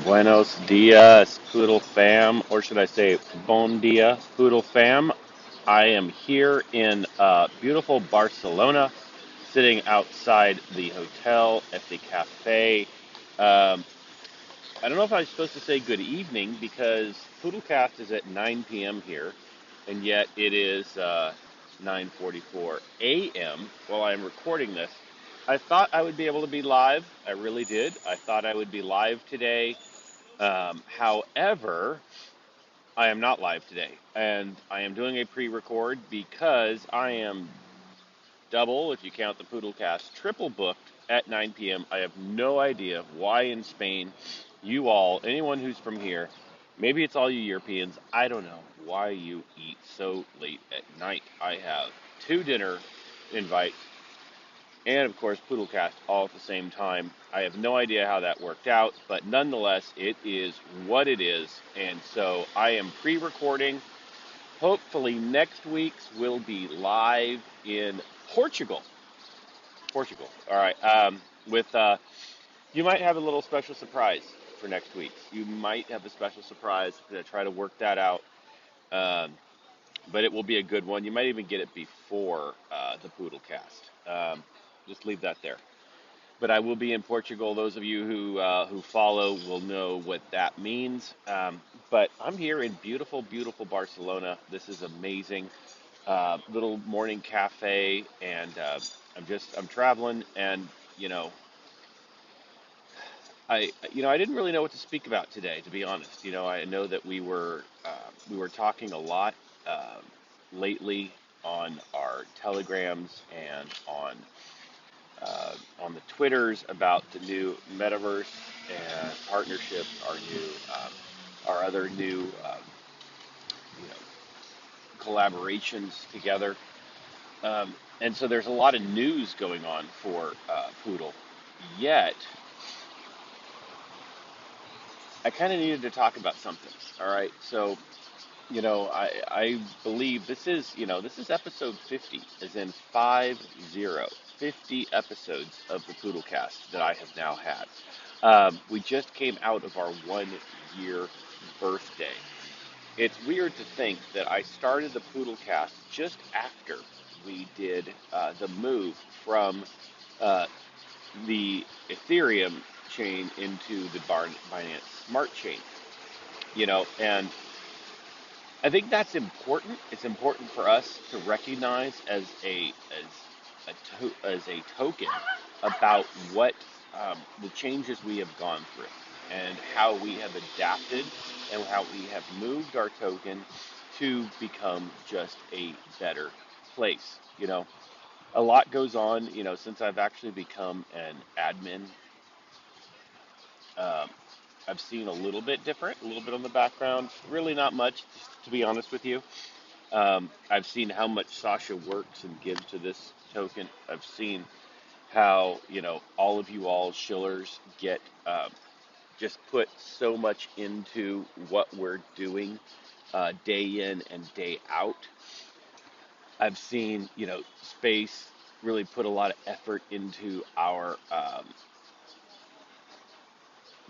Buenos dias, Poodle fam, or should I say, bon dia, Poodle fam. I am here in beautiful Barcelona, sitting outside the hotel at the cafe. Um, I don't know if I'm supposed to say good evening because Poodlecast is at 9 p.m. here, and yet it is 9:44 a.m. while I'm recording this. I thought I would be able to be live. I really did. I thought I would be live today. However, I am not live today, and I am doing a pre-record because I am double, if you count the Poodlecast, triple booked at 9 p.m. I have no idea why in Spain, you all, anyone who's from here, maybe it's all you Europeans, I don't know why you eat so late at night. I have two dinner invites and of course Poodlecast all at the same time. I have no idea how that worked out, but nonetheless, it is what it is. And so I am pre-recording. Hopefully next week's will be live in Portugal. Portugal. All right. With You might have a little special surprise for next week. You might have a special surprise. I'm gonna try to work that out. Um, but it will be a good one. You might even get it before the Poodlecast. Just leave that there. But I will be in Portugal. Those of you who follow will know what that means. But I'm here in beautiful, beautiful Barcelona. This is amazing. Little morning cafe, and I'm traveling, and you know, I didn't really know what to speak about today, to be honest. I know that we were talking a lot lately on our telegrams and on the Twitters about the new metaverse and partnership, our other new, you know, collaborations together. And so there's a lot of news going on for Poodle. Yet, I kind of needed to talk about something. All right. So, I believe this is episode 50, as in 50 episodes of the Poodlecast that I have now had. We just came out of our 1 year birthday. It's weird to think that I started the Poodlecast just after we did the move from uh, the Ethereum chain into the Binance Smart Chain. And I think that's important. It's important for us to recognize as a token about what the changes we have gone through and how we have adapted and how we have moved our token to become just a better place. A lot goes on, since I've actually become an admin. Um, I've seen a little bit different, a little bit on the background, really not much, to be honest with you. I've seen how much Sasha works and gives to this token. I've seen how, all of you all shillers get just put so much into what we're doing day in and day out. I've seen, Space really put a lot of effort into our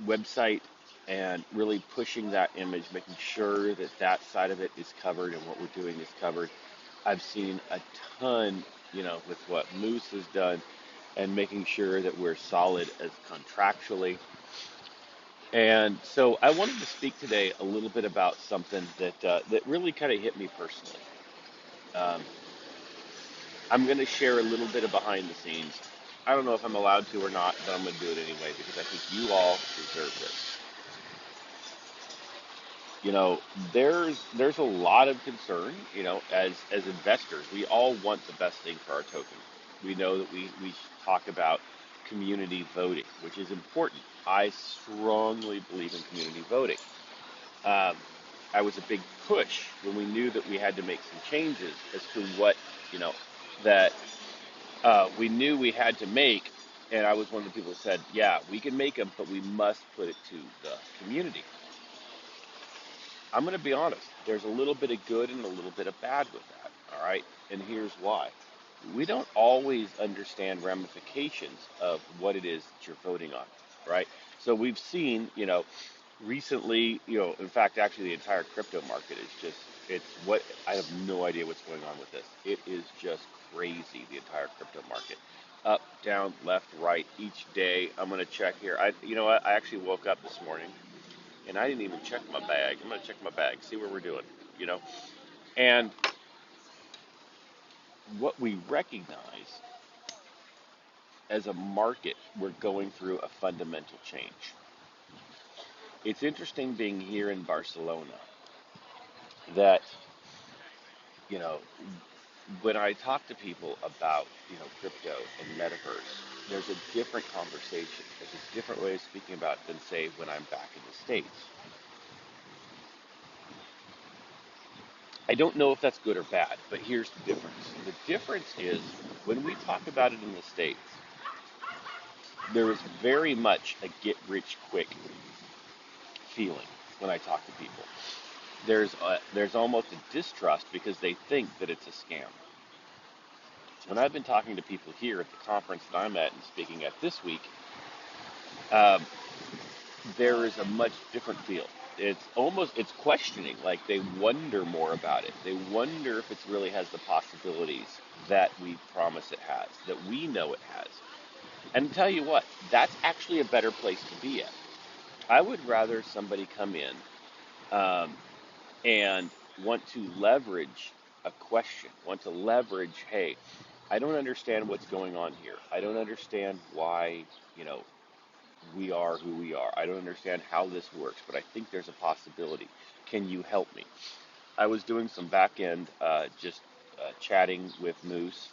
website and really pushing that image, making sure that that side of it is covered and what we're doing is covered. I've seen a ton, with what Moose has done and making sure that we're solid as contractually. And so I wanted to speak today a little bit about something that really kind of hit me personally. Um, I'm going to share a little bit of behind the scenes. I don't know if I'm allowed to or not, but I'm going to do it anyway because I think you all deserve this. You know, there's a lot of concern, as investors. We all want the best thing for our token. We know that we talk about community voting, which is important. I strongly believe in community voting. Um, I was a big push when we knew that we had to make some changes as to what, you know, that we knew we had to make. And I was one of the people who said, yeah, we can make them, but we must put it to the community. I'm going to be honest. There's a little bit of good and a little bit of bad with that. All right. And here's why. We don't always understand ramifications of what it is that you're voting on. Right. So we've seen, recently, in fact, actually, the entire crypto market is just, it's what, I have no idea what's going on with this. It is just crazy, the entire crypto market. Up, down, left, right, each day. I'm going to check here. You know what? I actually woke up this morning and I didn't even check my bag. I'm going to check my bag, see where we're doing, you know? And what we recognize as a market, we're going through a fundamental change. It's interesting being here in Barcelona that, you know, when I talk to people about, crypto and metaverse, there's a different conversation. There's a different way of speaking about it than, say, when I'm back in the States. I don't know if that's good or bad, but here's the difference. The difference is when we talk about it in the States, there is very much a get rich quick feeling when I talk to people. There's almost a distrust because they think that it's a scam. When I've been talking to people here at the conference that I'm at and speaking at this week, um, there is a much different feel. It's questioning, like they wonder more about it. They wonder if it really has the possibilities that we promise it has, that we know it has. And tell you what, that's actually a better place to be at. I would rather somebody come in um, and want to leverage a question, want to leverage, hey, I don't understand what's going on here. I don't understand why, we are who we are. I don't understand how this works, but I think there's a possibility. Can you help me? I was doing some back end, just chatting with Moose,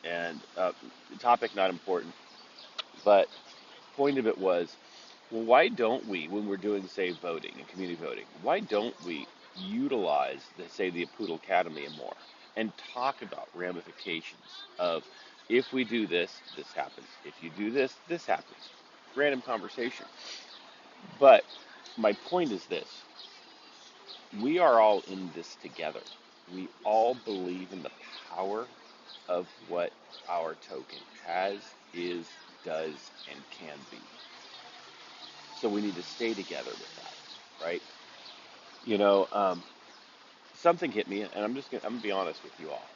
and the topic not important, but point of it was, well, why don't we, when we're doing, say, voting and community voting, why don't we utilize, say, the Poodlacademy more and talk about ramifications of if we do this, this happens. If you do this, this happens. Random conversation. But my point is this. We are all in this together. We all believe in the power of what our token has, is, does, and can be. So we need to stay together with that, right? You know, um, Something hit me, and I'm gonna be honest with you all.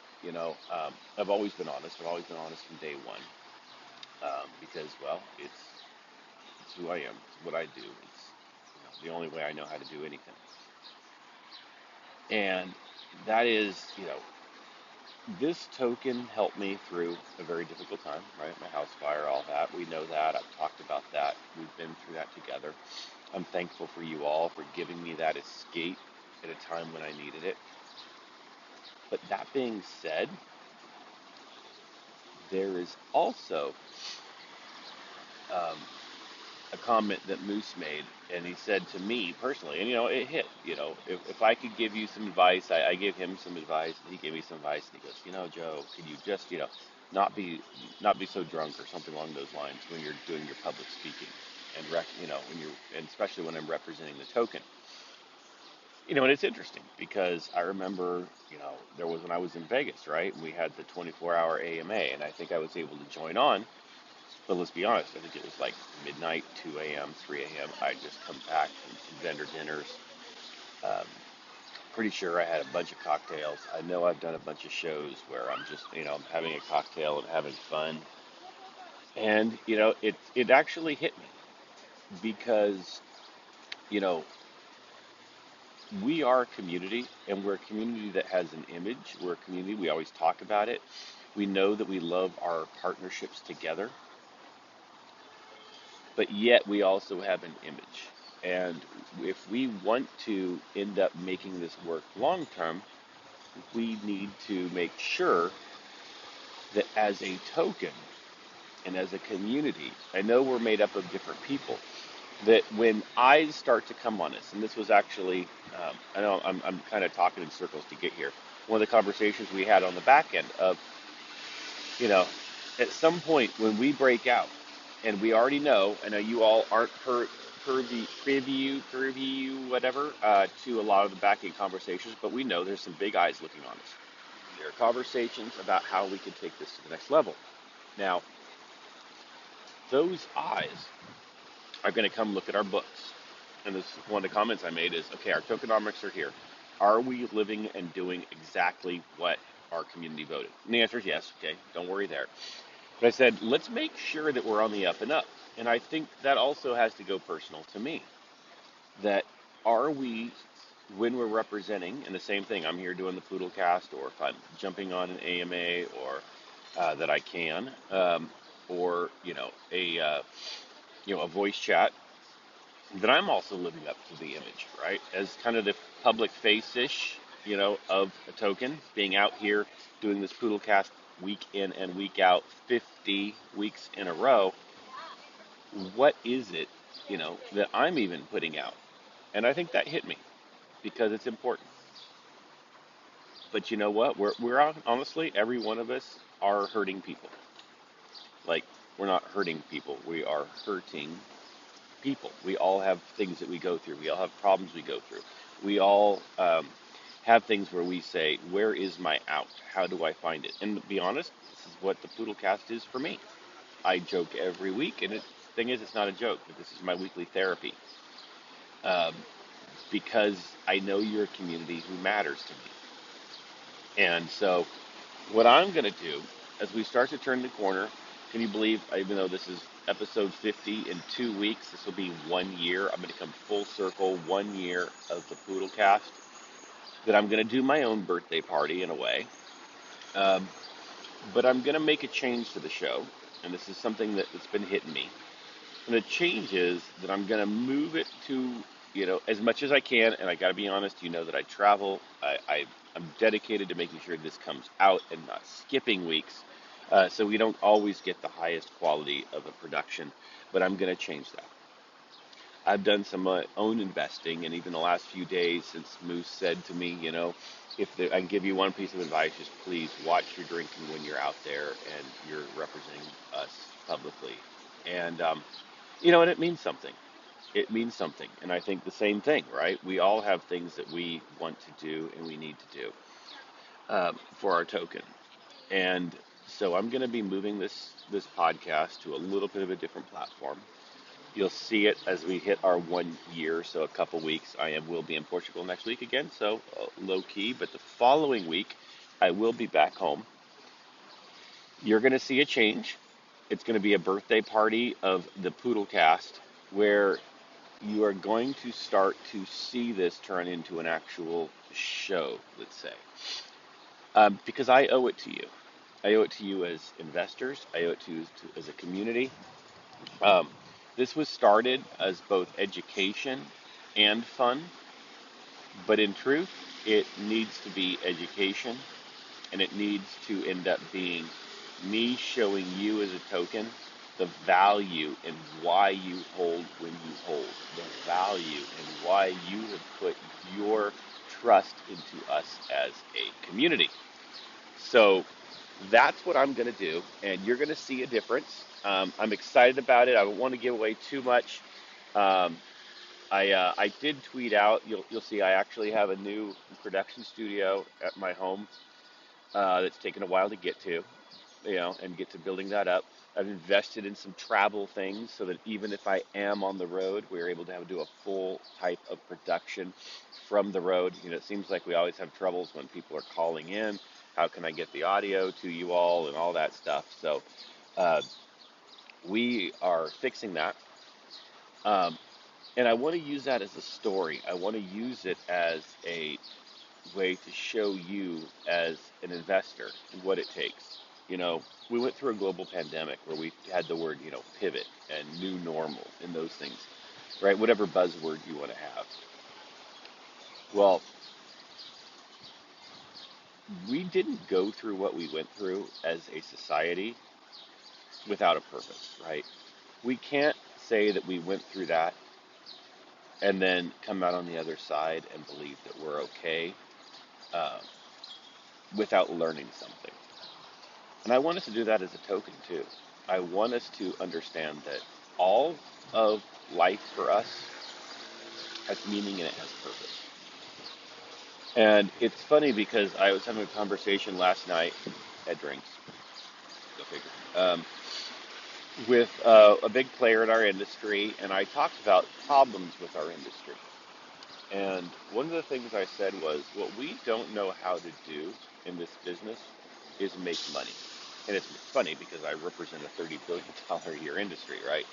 I've always been honest. I've always been honest from day one, because, well, it's who I am. It's what I do. It's the only way I know how to do anything. And that is, this token helped me through a very difficult time, right? My house fire, all that. We know that. I've talked about that. We've been through that together. I'm thankful for you all for giving me that escape at a time when I needed it. But that being said, there is also um, a comment that Moose made, and he said to me personally, and it hit. If I could give you some advice, I gave him some advice, and he gave me some advice, and he goes, Joe, can you just, not be not be so drunk or something along those lines when you're doing your public speaking, and and especially when I'm representing the token. And it's interesting because I remember, there was when I was in Vegas, right? And we had the 24-hour AMA, and I think I was able to join on. But let's be honest, I think it was like midnight, 2 a.m., 3 a.m. I just come back from some vendor dinners. Um, Pretty sure I had a bunch of cocktails. I know I've done a bunch of shows where I'm just, I'm having a cocktail and having fun. And, it actually hit me because, you know, we are a community, and we're a community that has an image. We're a community, we always talk about it. We know that we love our partnerships together, but yet we also have an image. And if we want to end up making this work long term, we need to make sure that as a token and as a community, I know we're made up of different people, that when eyes start to come on us, and this was actually, I know I'm kind of talking in circles to get here. One of the conversations we had on the back end of, you know, at some point when we break out, and we already know, I know you all aren't preview, whatever, to a lot of the back end conversations, but we know there's some big eyes looking on us. There are conversations about how we can take this to the next level. Now, those eyes are going to come look at our books, and this is one of the comments I made is, okay, our tokenomics are here. Are we living and doing exactly what our community voted? And the answer is yes. Okay, don't worry there. But I said, let's make sure that we're on the up and up. And I think that also has to go personal to me. That are we, when we're representing, and the same thing, I'm here doing the poodlcast, or if I'm jumping on an AMA, or that I can, or a voice chat, that I'm also living up to the image, right? As kind of the public face-ish, of a token, being out here doing this poodlcast week in and week out, 50 weeks in a row. What is it, that I'm even putting out? And I think that hit me because it's important. But you know what? Honestly, every one of us are hurting people. Like, we're not hurting people. We are hurting people. We all have things that we go through. We all have problems we go through. We all have things where we say, where is my out? How do I find it? And to be honest, this is what the Poodlecast is for me. I joke every week, and the thing is, it's not a joke, but this is my weekly therapy. Because I know you're a community who matters to me. And so what I'm going to do as we start to turn the corner, can you believe, even though this is episode 50, in 2 weeks, this will be 1 year. I'm going to come full circle, 1 year of the Poodlecast, that I'm going to do my own birthday party in a way. But I'm going to make a change to the show, and this is something that's been hitting me. And the change is that I'm going to move it to, as much as I can, and I got to be honest, that I travel. I'm dedicated to making sure this comes out and not skipping weeks, so we don't always get the highest quality of a production, but I'm going to change that. I've done some own investing, and even the last few days since Moose said to me, I can give you one piece of advice, just please watch your drinking when you're out there and you're representing us publicly. And, and it means something. It means something. And I think the same thing, right? We all have things that we want to do and we need to do for our token. And so I'm going to be moving this podcast to a little bit of a different platform. You'll see it as we hit our 1 year, so a couple weeks. Will be in Portugal next week again, so low key. But the following week, I will be back home. You're going to see a change. It's going to be a birthday party of the Poodlecast, where you are going to start to see this turn into an actual show, let's say. Because I owe it to you. I owe it to you as investors. I owe it to you as a community. This was started as both education and fun, but in truth, it needs to be education, and it needs to end up being me showing you as a token the value and why you hold when you hold, the value and why you have put your trust into us as a community. So that's what I'm going to do, and you're going to see a difference. I'm excited about it. I don't want to give away too much. I did tweet out. You'll see. I actually have a new production studio at my home that's taken a while to get to, and get to building that up. I've invested in some travel things so that even if I am on the road, we're able to do a full type of production from the road. It seems like we always have troubles when people are calling in. How can I get the audio to you all and all that stuff? So we are fixing that. And I want to use that as a story. I want to use it as a way to show you as an investor what it takes. We went through a global pandemic where we had the word, pivot and new normal and those things, right? Whatever buzzword you want to have. Well, we didn't go through what we went through as a society without a purpose, right? We can't say that we went through that and then come out on the other side and believe that we're okay without learning something. And I want us to do that as a token too. I want us to understand that all of life for us has meaning and it has purpose. And it's funny because I was having a conversation last night at drinks. Go figure. with a big player in our industry, and I talked about problems with our industry. And one of the things I said was, what we don't know how to do in this business is make money. And it's funny because I represent a $30 billion a year industry, right?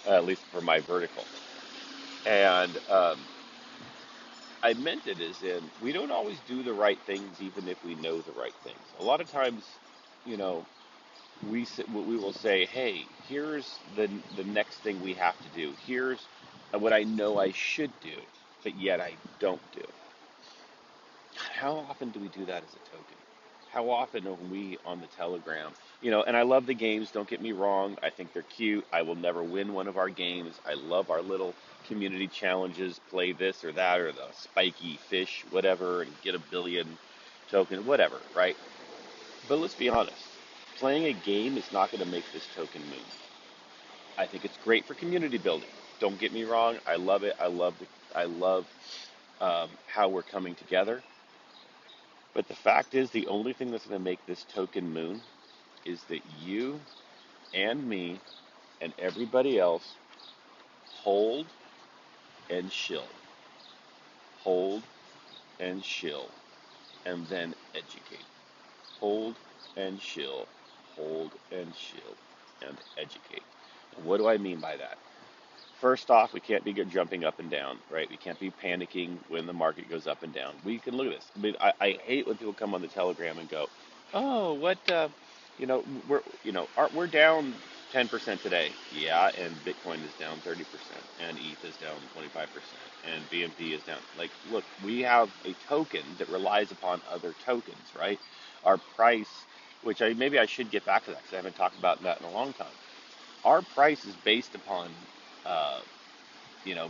At least for my vertical. And I meant it as in, we don't always do the right things even if we know the right things. A lot of times, you know, we will say, hey, here's the next thing we have to do. Here's what I know I should do, but yet I don't do. How often do we do that as a token? How often are we on the Telegram? And I love the games, don't get me wrong. I think they're cute. I will never win one of our games. I love our little community challenges, play this or that, or the spiky fish, whatever, and get a billion token, whatever, right? But let's be honest. Playing a game is not going to make this token move. I think it's great for community building. Don't get me wrong. I love it. I love how we're coming together. But the fact is, the only thing that's going to make this token moon is that you and me and everybody else hold and shill, hold and shill, and then educate. Hold and shill, hold and shill, and educate. And what do I mean by that? First off, we can't be jumping up and down, right? We can't be panicking when the market goes up and down. We can look at this. I mean, I hate when people come on the Telegram and go, "Oh, what? We're down 10% today." Yeah, and Bitcoin is down 30%, and ETH is down 25%, and BNB is down. Like, look, we have a token that relies upon other tokens, right? Our price, which maybe I should get back to that because I haven't talked about that in a long time. Our price is based upon uh,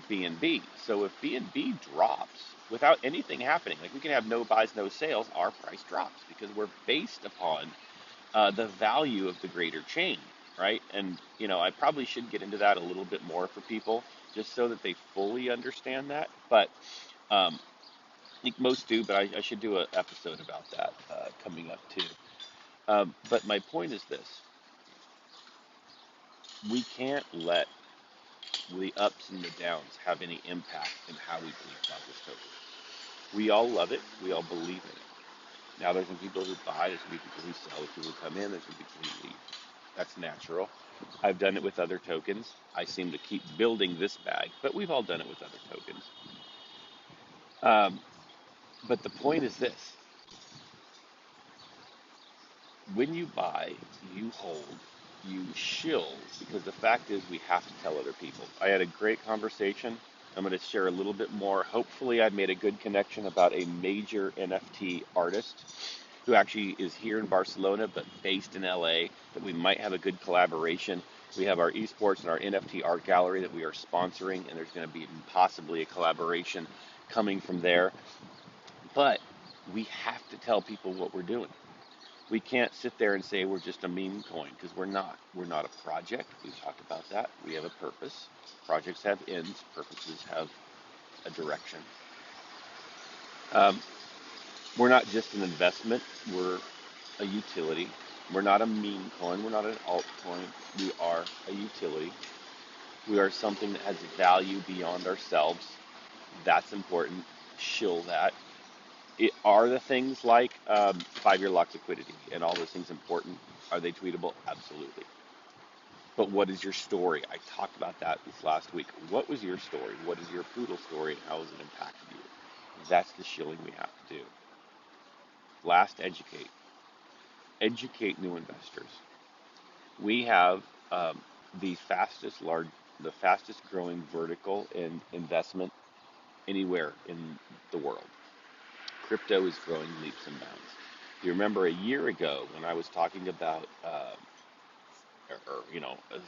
BNB. So if BNB drops without anything happening, like we can have no buys, no sales, our price drops because we're based upon the value of the greater chain, right? And I probably should get into that a little bit more for people, just so that they fully understand that. But I think most do, but I should do an episode about that coming up too. But my point is this: we can't let the ups and the downs have any impact in how we believe about this token. We all love it. We all believe in it. Now, there's some people who buy, there's some people who sell, there's people who come in, there's some people who leave. That's natural. I've done it with other tokens. I seem to keep building this bag, but we've all done it with other tokens. Um, but the point is this: when you buy, you hold, you shill, because the fact is we have to tell other people. I had a great conversation. I'm going to share a little bit more. Hopefully, I made a good connection about a major NFT artist who actually is here in Barcelona but based in LA, that we might have a good collaboration. We have our esports and our NFT art gallery that we are sponsoring, and there's going to be possibly a collaboration coming from there. But we have to tell people what we're doing. We can't sit there and say we're just a meme coin, because we're not. We're not a project. We've talked about that. We have a purpose. Projects have ends. Purposes have a direction. Um, we're not just an investment. We're a utility. We're not a meme coin. We're not an altcoin. We are a utility. We are something that has value beyond ourselves. That's important. Shill that. Are the things like 5-year lock liquidity and all those things important? Are they tweetable? Absolutely. But what is your story? I talked about that this last week. What was your story? What is your poodle story, and how has it impacted you? That's the shilling we have to do. Last, educate. Educate new investors. We have the the fastest growing vertical in investment anywhere in the world. Crypto is growing leaps and bounds. You remember a year ago when I was talking about,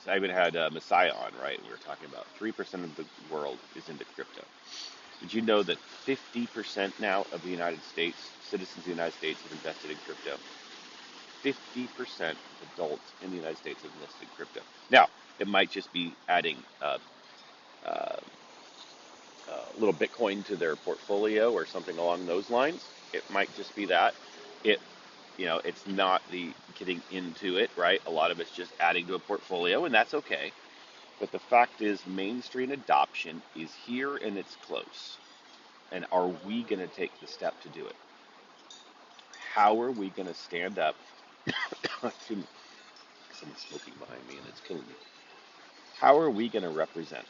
I even had Messiah on, right? We were talking about 3% of the world is into crypto. Did you know that 50% now of the United States, citizens of the United States, have invested in crypto? 50% of adults in the United States have invested in crypto. Now, it might just be adding uh, a little Bitcoin to their portfolio or something along those lines. It might just be that. It It's not the getting into it, right? A lot of it's just adding to a portfolio, and that's okay. But the fact is, mainstream adoption is here and it's close. And are we going to take the step to do it? How are we going to stand up? Excuse me, someone's smoking behind me and it's killing me. How are we going to represent?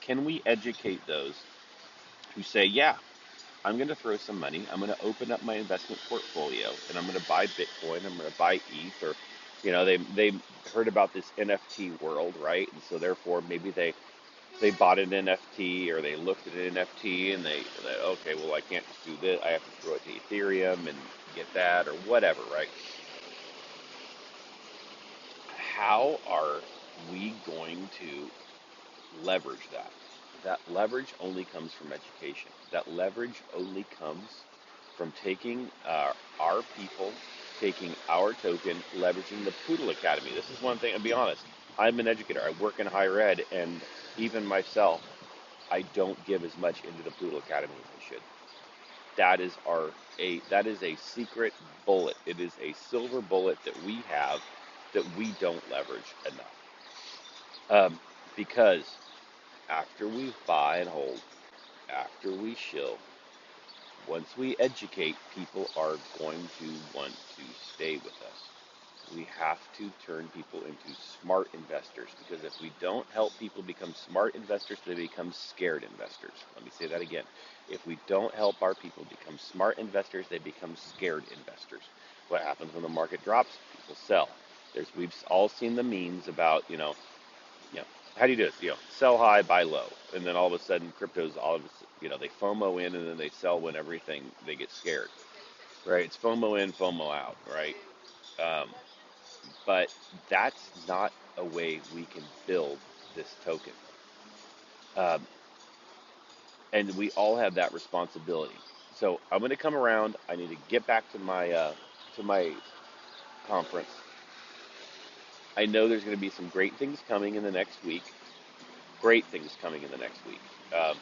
Can we educate those who say, yeah, I'm going to throw some money. I'm going to open up my investment portfolio and I'm going to buy Bitcoin. I'm going to buy ETH, or, they heard about this NFT world, right? And so therefore maybe they bought an NFT, or they looked at an NFT and they okay, well, I can't just do this. I have to throw it to Ethereum and get that or whatever, right? How are we going to leverage that? That leverage only comes from education. That leverage only comes from taking our people, taking our token, leveraging the Poodle Academy. This is one thing, I'll be honest. I'm an educator. I work in higher ed, and even myself, I don't give as much into the Poodle Academy as I should. That is a secret bullet. It is a silver bullet that we have that we don't leverage enough. Because after we buy and hold, after we shill, once we educate, people are going to want to stay with us. We have to turn people into smart investors, because if we don't help people become smart investors, they become scared investors. Let me say that again. If we don't help our people become smart investors, they become scared investors. What happens when the market drops? People sell. We've all seen the memes about, how do you do this? Sell high, buy low, and then all of a sudden, cryptos, they FOMO in and then they sell when they get scared, right? It's FOMO in, FOMO out, right? Um, but that's not a way we can build this token. Um, and we all have that responsibility. So I'm going to come around. I need to get back to my conference. I know there's going to be some great things coming in the next week. Great things coming in the next week. Um,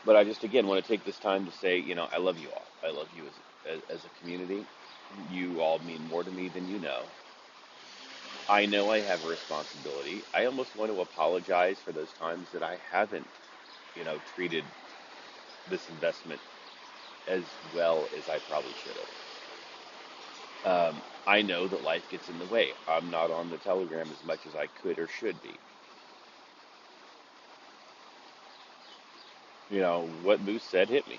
but I just, again, want to take this time to say, I love you all. I love you as a community. You all mean more to me than you know. I know I have a responsibility. I almost want to apologize for those times that I haven't, treated this investment as well as I probably should have. I know that life gets in the way. I'm not on the Telegram as much as I could or should be. What Moose said hit me.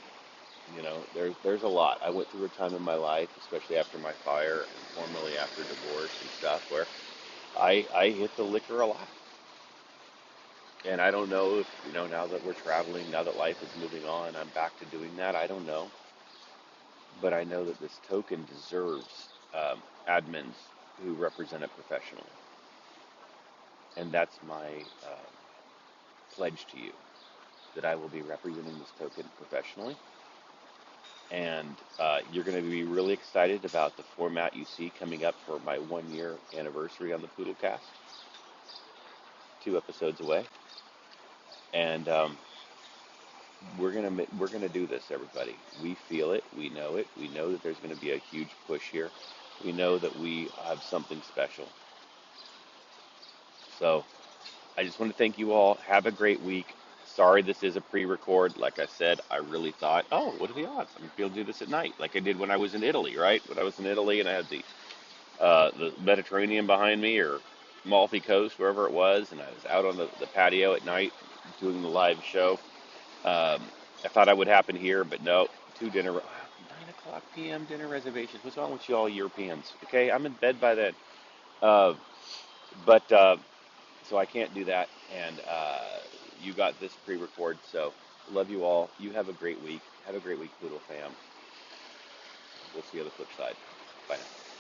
There's a lot. I went through a time in my life, especially after my fire and formerly after divorce and stuff, where I hit the liquor a lot. And I don't know if, now that we're traveling, now that life is moving on, I'm back to doing that. I don't know. But I know that this token deserves admins who represent it professionally. And that's my pledge to you, that I will be representing this token professionally. And you're going to be really excited about the format you see coming up for my 1 year anniversary on the Poodlcast, 2 episodes away. And we're gonna do this, everybody. We feel it. We know it. We know that there's going to be a huge push here. We know that we have something special. So I just want to thank you all. Have a great week. Sorry, this is a pre-record. Like I said, I really thought, oh, what are the odds? I'm gonna be able to do this at night, like I did when I was in Italy, right? When I was in Italy and I had the Mediterranean behind me, or Amalfi Coast, wherever it was, and I was out on the patio at night doing the live show. I thought I would happen here, but no. 9 o'clock p.m. dinner reservations. What's wrong with you all Europeans? Okay, I'm in bed by then. Uh, but so I can't do that. And you got this pre-record. So love you all. You have a great week. Have a great week, Poodle fam. We'll see you on the flip side. Bye now.